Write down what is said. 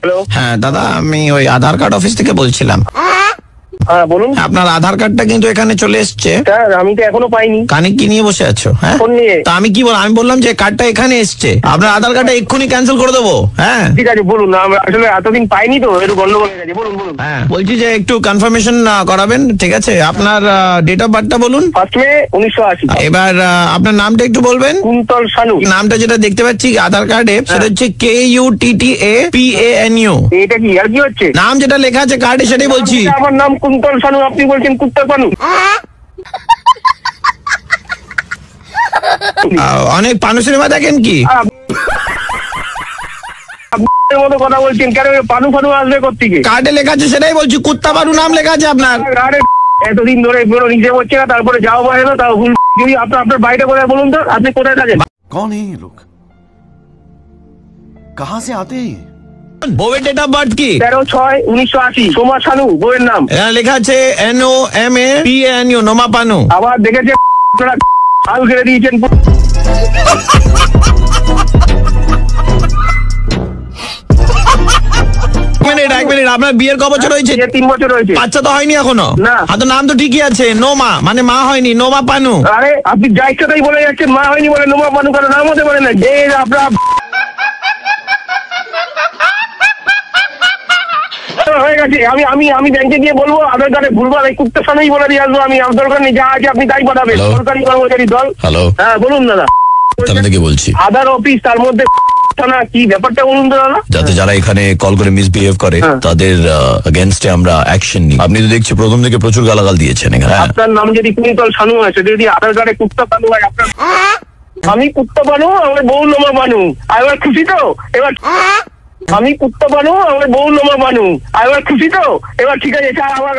Hello, হ্যাঁ দাদা, আমি ওই আধার কার্ড অফিস থেকে বলছিলাম। হ্যাঁ বলুন। আপনার আধার কার্ডটা কিন্তু এখানে চলে এসছে। স্যার আমি তো এখনো পাইনি। কানে কি নিয়ে বসে আছো? হ্যাঁ, ফোন নিয়ে। তা আমি কি আমি বললাম যে কার্ডটা এখানে এসছে, আপনার আধার কার্ডটা এক্ষুনি ক্যান্সেল করে দেবো। হ্যাঁ ঠিক আছে বলুন, আমরা আসলে এতদিন পাইনি তো, একটু গন্ডগোল হয়ে গেছে। বলুন বলুন। হ্যাঁ, বলছি যে একটু কনফার্মেশন করাবেন, ঠিক আছে? আপনার ডেট অফ বার্থটা বলুন। 1 মে 1980। এবার আপনার নামটা একটু বলবেন। কুন্তল শানু। নামটা যেটা দেখতে পাচ্ছি আধার কার্ডে সেটা হচ্ছে KUTTAPANU। এটা কি আর কি হচ্ছে? নাম যেটা লেখা আছে কার্ডে সেটাই বলছি। আমার নাম কুন্তল শানু, আপনি বলছেন কুত্তা শানু। অনেক পানু সিনেমা দেখেন কি? আপনার মতো কথা বলছেন কেন? পানু ফানু আসবে কোত্থেকে? কার্ডে লেখা আছে সেটাই বলছি, কুত্তা পানু নাম লেখা আছে আপনার। আরে এতদিন ধরে পুরো নিজে হচ্ছে না, তারপরে যাও পারে না, তাও ভুল। যদি আপনার বাড়িটা কোথায় বলুন তো, আপনি কোথায় থাকেন? कौन है ये लोग? कहाँ से आते हैं? বউয়ের ডেট অফ বার্থ কি? 13/6/1980। সোমা শানু বউয়ের নাম। এখানে লেখা আছে NOMAPANU, নোমা পানু। আবার দেখেছে আপনারা হাল ঘিরে দিয়েছেন। এক মিনিট, আপনার বিয়ের ক বছর হয়েছে? 3 বছর হয়েছে। বাচ্চা তো হয়নি এখনো? না। তো নাম তো ঠিকই আছে, নোমা, মানে মা হয়নি, নোমা পানু। আরে আপনি যা ইচ্ছা তাই বলে যাচ্ছেন, মা হয়নি বলে নোমা পানু কারো নাম হতে পারে না। যে আপনার হয়ে গেছে। আমি ব্যাংকে গিয়ে বলবো আধার কার্ডে ভুলভাল এই কুত্তা শানুই বলে দিয়ে আসবো। আমি আমার দরকার নেই, যা আছে আপনি তাই পাঠাবেন। Hello? সরকারি কর্মচারী দল। হ্যালো, হ্যাঁ বলুন দাদা। আমি থেকে বলছি। আধার অফিস, তার মধ্যে থানা, কি ব্যাপারটা বলুন তো দাদা। যাতে যারা এখানে কল করে মিসবিহেভ করে তাদের এগেইনস্টে আমরা অ্যাকশন নিই। আপনি তো দেখছি প্রথম থেকে প্রচুর গালাগাল দিয়েছেন এখানে। আপনার নাম যদি কুন্তল শানু হয়, সেটা যদি আধার কার্ডে কুত্তা শানু হয়, আপনার আমি কুত্তা বানু, আমার বউ নোমা বানু। এবার খুশি তো? এবার আমি কুত্তা বানু, আমার বউ নোমা বানু। এবার খুশি তো? এবার ঠিক আছে, স্যার আমার